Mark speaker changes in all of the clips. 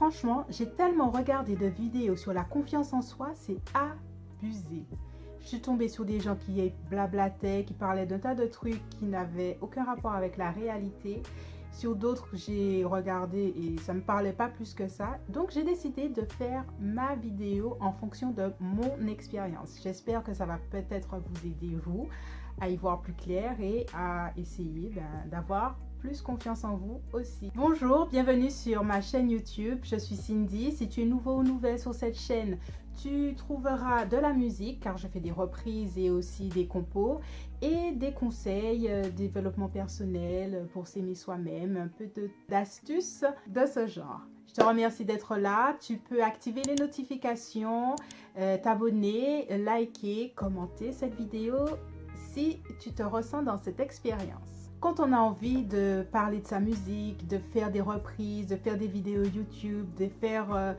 Speaker 1: Franchement, j'ai tellement regardé de vidéos sur la confiance en soi, c'est abusé. Je suis tombée sur des gens qui blablataient, qui parlaient d'un tas de trucs qui n'avaient aucun rapport avec la réalité. Sur d'autres, j'ai regardé et ça ne me parlait pas plus que ça. Donc, j'ai décidé de faire ma vidéo en fonction de mon expérience. J'espère que ça va peut-être vous aider, vous, à y voir plus clair et à essayer d'avoir plus confiance en vous aussi. Bonjour, bienvenue sur ma chaîne YouTube. Je suis Cindy. Si tu es nouveau ou nouvelle sur cette chaîne, tu trouveras de la musique car je fais des reprises et aussi des compos et des conseils, développement personnel pour s'aimer soi-même, un peu d'astuces de ce genre. Je te remercie d'être là. Tu peux activer les notifications, t'abonner, liker, commenter cette vidéo si tu te ressens dans cette expérience. Quand on a envie de parler de sa musique, de faire des reprises, de faire des vidéos YouTube, de faire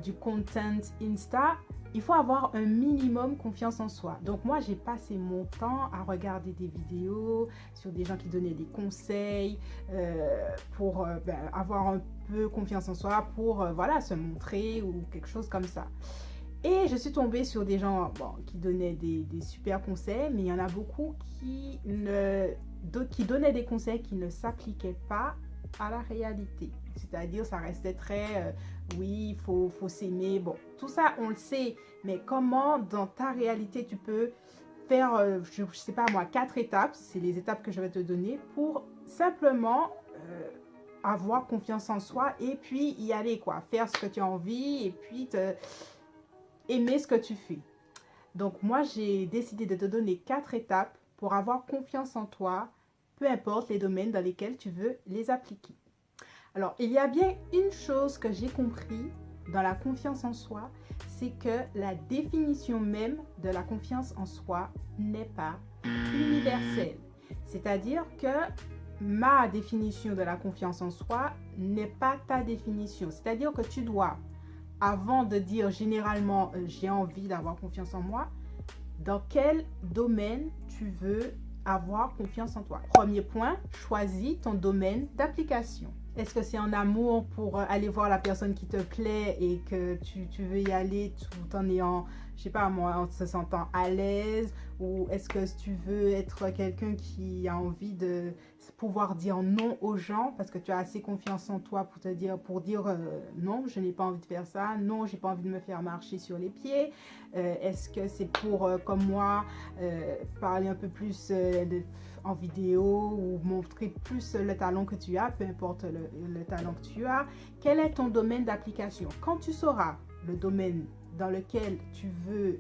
Speaker 1: du content Insta, il faut avoir un minimum confiance en soi. Donc moi, j'ai passé mon temps à regarder des vidéos sur des gens qui donnaient des conseils pour avoir un peu confiance en soi, pour voilà, se montrer ou quelque chose comme ça. Et je suis tombée sur des gens qui donnaient des super conseils, mais il y en a beaucoup qui donnaient des conseils qui ne s'appliquaient pas à la réalité. C'est-à-dire, ça restait très, oui, il faut s'aimer. Bon, tout ça, on le sait, mais comment dans ta réalité, tu peux faire, je ne sais pas moi, 4 étapes, c'est les étapes que je vais te donner pour simplement avoir confiance en soi et puis y aller, quoi, faire ce que tu as envie et puis aimer ce que tu fais. Donc moi, j'ai décidé de te donner 4 étapes pour avoir confiance en toi, peu importe les domaines dans lesquels tu veux les appliquer. Alors, il y a bien une chose que j'ai compris dans la confiance en soi, c'est que la définition même de la confiance en soi n'est pas universelle. C'est-à-dire que ma définition de la confiance en soi n'est pas ta définition. C'est-à-dire que tu dois, avant de dire généralement j'ai envie d'avoir confiance en moi, dans quel domaine tu veux avoir confiance en toi. Premier point, choisis ton domaine d'application. Est-ce que c'est en amour pour aller voir la personne qui te plaît et que tu veux y aller tout en ayant, je sais pas moi, en se sentant à l'aise? Ou est-ce que tu veux être quelqu'un qui a envie de pouvoir dire non aux gens parce que tu as assez confiance en toi pour dire non, je n'ai pas envie de faire ça, non, j'ai pas envie de me faire marcher sur les pieds. Est-ce que c'est pour, comme moi, parler un peu plus en vidéo ou montrer plus le talent que tu as, peu importe le talent que tu as. Quel est ton domaine d'application? Quand tu sauras le domaine dans lequel tu veux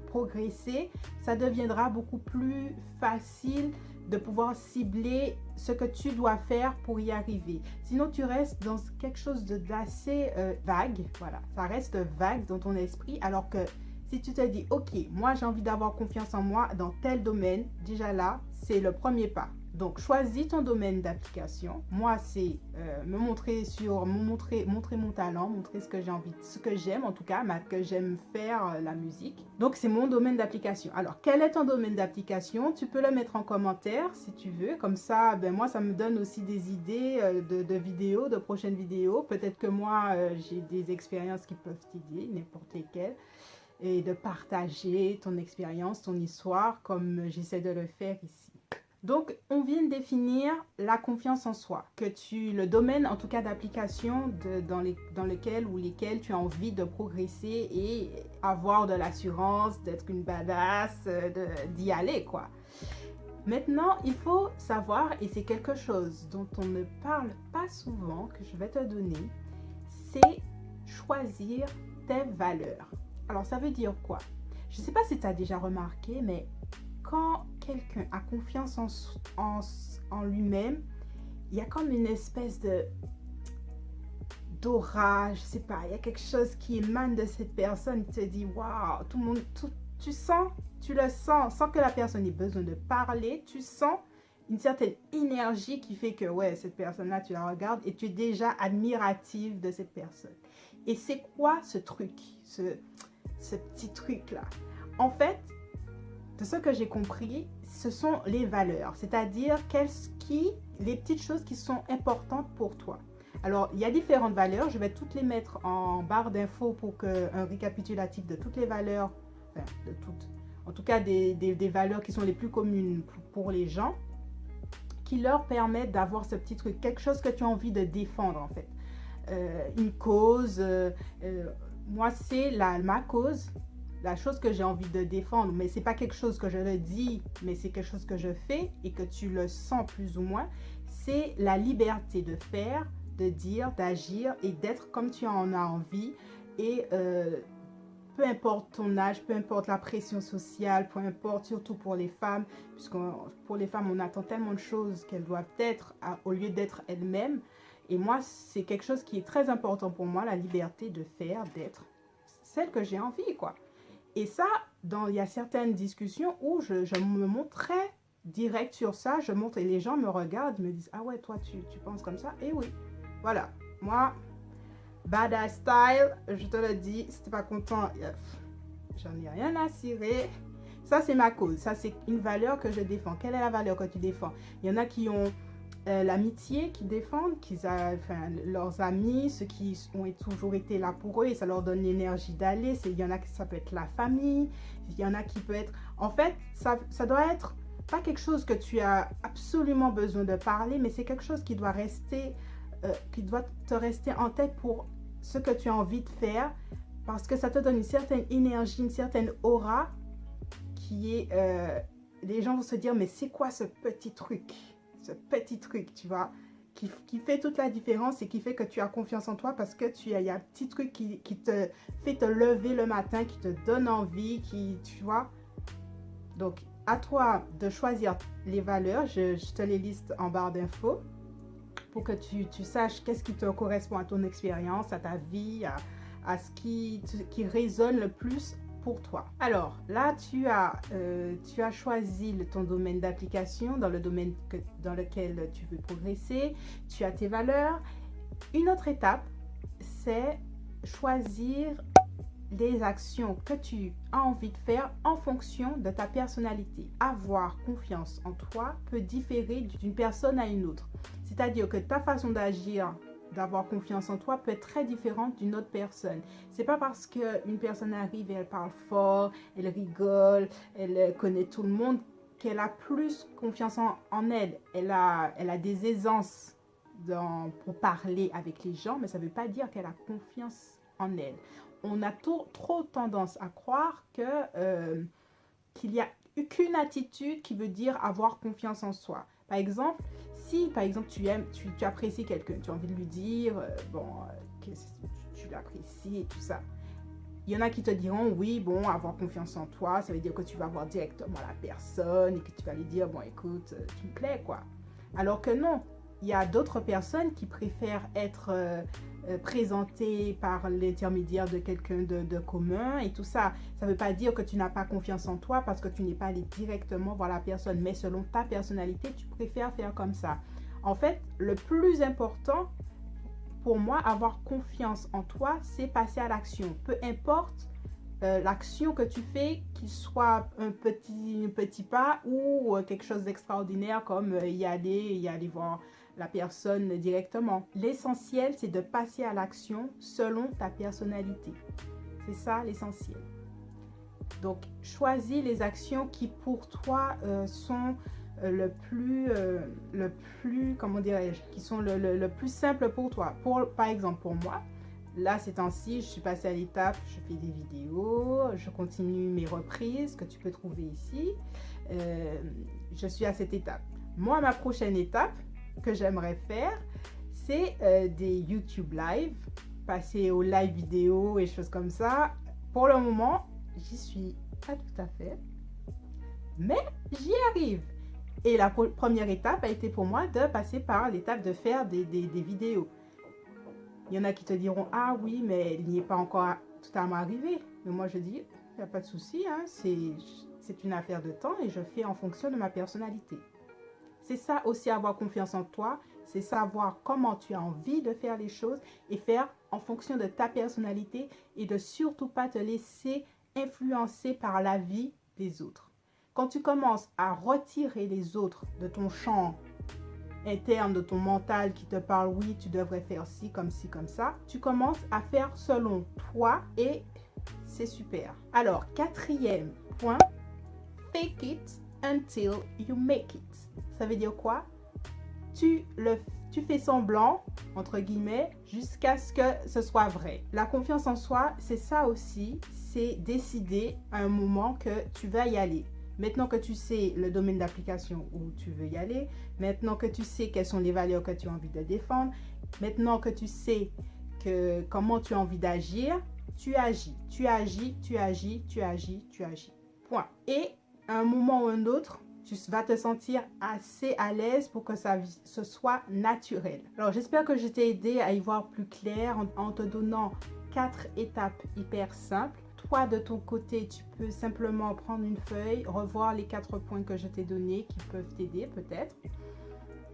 Speaker 1: progresser, ça deviendra beaucoup plus facile de pouvoir cibler ce que tu dois faire pour y arriver. Sinon, tu restes dans quelque chose d'assez vague. Voilà, ça reste vague dans ton esprit, alors que si tu te dis, ok, moi j'ai envie d'avoir confiance en moi dans tel domaine, déjà là, c'est le premier pas. Donc, choisis ton domaine d'application. Moi, c'est montrer mon talent, montrer ce que j'ai envie, ce que j'aime en tout cas, que j'aime faire la musique. Donc, c'est mon domaine d'application. Alors, quel est ton domaine d'application? Tu peux le mettre en commentaire si tu veux. Comme ça, moi, ça me donne aussi des idées de vidéos, de prochaines vidéos. Peut-être que moi, j'ai des expériences qui peuvent t'aider, n'importe lesquelles. Et de partager ton expérience, ton histoire, comme j'essaie de le faire ici. Donc, on vient de définir la confiance en soi, le domaine en tout cas d'application dans lequel ou lesquels tu as envie de progresser et avoir de l'assurance, d'être une badass, d'y aller quoi. Maintenant, il faut savoir, et c'est quelque chose dont on ne parle pas souvent, que je vais te donner, c'est choisir tes valeurs. Alors, ça veut dire quoi? Je ne sais pas si tu as déjà remarqué, mais quand quelqu'un a confiance en lui-même, il y a comme une espèce d'aura, je sais pas, il y a quelque chose qui émane de cette personne. Tu te dis, waouh, tout le monde, tu le sens, sans que la personne ait besoin de parler, tu sens une certaine énergie qui fait que, ouais, cette personne-là, tu la regardes et tu es déjà admirative de cette personne. Et c'est quoi ce truc, ce petit truc-là? En fait, de ce que j'ai compris, ce sont les valeurs, c'est-à-dire les petites choses qui sont importantes pour toi. Alors, il y a différentes valeurs. Je vais toutes les mettre en barre d'infos pour un récapitulatif de toutes les valeurs, enfin, de toutes, en tout cas des valeurs qui sont les plus communes pour les gens, qui leur permettent d'avoir ce petit truc, quelque chose que tu as envie de défendre en fait. Une cause, moi c'est ma cause, la chose que j'ai envie de défendre, mais c'est pas quelque chose que je le dis, mais c'est quelque chose que je fais et que tu le sens plus ou moins, c'est la liberté de faire, de dire, d'agir et d'être comme tu en as envie. Et peu importe ton âge, peu importe la pression sociale, peu importe, surtout pour les femmes, puisque pour les femmes, on attend tellement de choses qu'elles doivent être au lieu d'être elles-mêmes. Et moi, c'est quelque chose qui est très important pour moi, la liberté de faire, d'être celle que j'ai envie, quoi. Et ça, il y a certaines discussions où je me montre très direct sur ça. Je montre et les gens me regardent, ils me disent « Ah ouais, toi, tu penses comme ça ?» Et oui, voilà. Moi, badass style, je te le dis, si t'es pas content, j'en ai rien à cirer. Ça, c'est ma cause. Ça, c'est une valeur que je défends. Quelle est la valeur que tu défends? Il y en a qui ont l'amitié, qui défendent, leurs amis, ceux qui ont toujours été là pour eux et ça leur donne l'énergie d'aller. Il y en a qui, ça peut être la famille. Il y en a qui peut être... En fait, ça doit être pas quelque chose que tu as absolument besoin de parler, mais c'est quelque chose qui doit rester... qui doit te rester en tête pour ce que tu as envie de faire, parce que ça te donne une certaine énergie, une certaine aura qui est... les gens vont se dire, mais c'est quoi ce petit truc, tu vois, qui fait toute la différence et qui fait que tu as confiance en toi parce que il y a un petit truc qui te fait te lever le matin, qui te donne envie, tu vois. Donc, à toi de choisir les valeurs. Je te les liste en barre d'infos pour que tu saches qu'est-ce qui te correspond à ton expérience, à ta vie, à ce qui résonne le plus pour toi. Alors là, tu as choisi ton domaine d'application, dans le domaine dans lequel tu veux progresser, tu as tes valeurs. Une autre étape, c'est choisir les actions que tu as envie de faire en fonction de ta personnalité. Avoir confiance en toi peut différer d'une personne à une autre. C'est-à-dire que ta façon d'agir, d'avoir confiance en toi peut être très différente d'une autre personne. C'est pas parce qu'une personne arrive et elle parle fort, elle rigole, elle connaît tout le monde qu'elle a plus confiance en elle. Elle a des aisances pour parler avec les gens, mais ça veut pas dire qu'elle a confiance en elle. On a trop tendance à croire qu'il n'y a qu'une attitude qui veut dire avoir confiance en soi. Par exemple, si par exemple tu apprécies quelqu'un, tu as envie de lui dire, que tu l'apprécies et tout ça. Il y en a qui te diront, oui, bon, avoir confiance en toi, ça veut dire que tu vas voir directement la personne et que tu vas lui dire, bon, écoute, tu me plais, quoi. Alors que non, il y a d'autres personnes qui préfèrent être présentées par l'intermédiaire de quelqu'un de commun et tout ça. Ça ne veut pas dire que tu n'as pas confiance en toi parce que tu n'es pas allé directement voir la personne, mais selon ta personnalité, tu préfères faire comme ça. En fait, le plus important pour moi, avoir confiance en toi, c'est passer à l'action. Peu importe l'action que tu fais, qu'il soit un petit pas ou quelque chose d'extraordinaire comme y aller voir la personne directement. L'essentiel, c'est de passer à l'action selon ta personnalité. C'est ça l'essentiel. Donc, choisis les actions qui pour toi sont le plus, comment dirais-je, qui sont le plus simple pour toi. Par exemple, pour moi, là, ces temps-ci, je suis passée à l'étape, je fais des vidéos, je continue mes reprises que tu peux trouver ici. Je suis à cette étape. Moi, ma prochaine étape que j'aimerais faire, c'est des YouTube live, passer aux live vidéo et choses comme ça. Pour le moment, j'y suis pas tout à fait, mais j'y arrive. Et la première étape a été pour moi de passer par l'étape de faire des vidéos. Il y en a qui te diront, ah oui, mais il n'y est pas encore totalement arrivé. Mais moi, je dis, il n'y a pas de souci, hein, c'est une affaire de temps et je fais en fonction de ma personnalité. C'est ça aussi, avoir confiance en toi, c'est savoir comment tu as envie de faire les choses et faire en fonction de ta personnalité et de surtout pas te laisser influencer par la vie des autres. Quand tu commences à retirer les autres de ton champ interne de ton mental qui te parle, oui, tu devrais faire ci, comme ça. Tu commences à faire selon toi et c'est super. Alors, quatrième point, fake it until you make it. Ça veut dire quoi? Tu fais semblant, entre guillemets, jusqu'à ce que ce soit vrai. La confiance en soi, c'est ça aussi, c'est décider à un moment que tu vas y aller. Maintenant que tu sais le domaine d'application où tu veux y aller, maintenant que tu sais quelles sont les valeurs que tu as envie de défendre, maintenant que tu sais comment tu as envie d'agir, tu agis, tu agis, tu agis, tu agis, tu agis. Point. Et à un moment ou un autre, tu vas te sentir assez à l'aise pour que ce soit naturel. Alors, j'espère que je t'ai aidé à y voir plus clair en te donnant 4 étapes hyper simples. Toi, de ton côté, tu peux simplement prendre une feuille, revoir les 4 points que je t'ai donnés qui peuvent t'aider peut-être.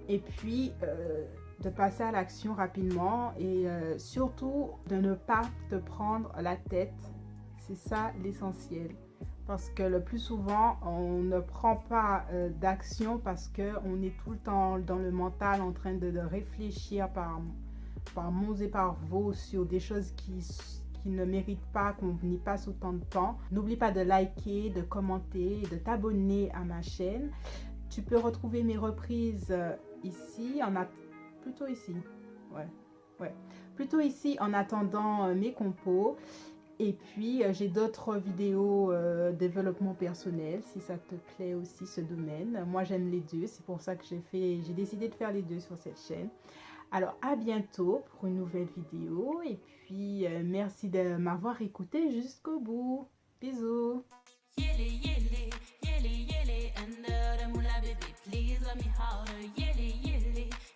Speaker 1: Et puis, de passer à l'action rapidement et surtout de ne pas te prendre la tête. C'est ça l'essentiel. Parce que le plus souvent, on ne prend pas d'action parce qu'on est tout le temps dans le mental en train de réfléchir par mots et par mots sur des choses qui ne méritent pas qu'on y passe autant de temps. N'oublie pas de liker, de commenter, de t'abonner à ma chaîne. Tu peux retrouver mes reprises ici, plutôt ici. Ouais. Plutôt ici en attendant mes compos. Et puis, j'ai d'autres vidéos développement personnel, si ça te plaît aussi ce domaine. Moi, j'aime les deux, c'est pour ça que j'ai décidé de faire les deux sur cette chaîne. Alors, à bientôt pour une nouvelle vidéo. Et puis, merci de m'avoir écouté jusqu'au bout. Bisous.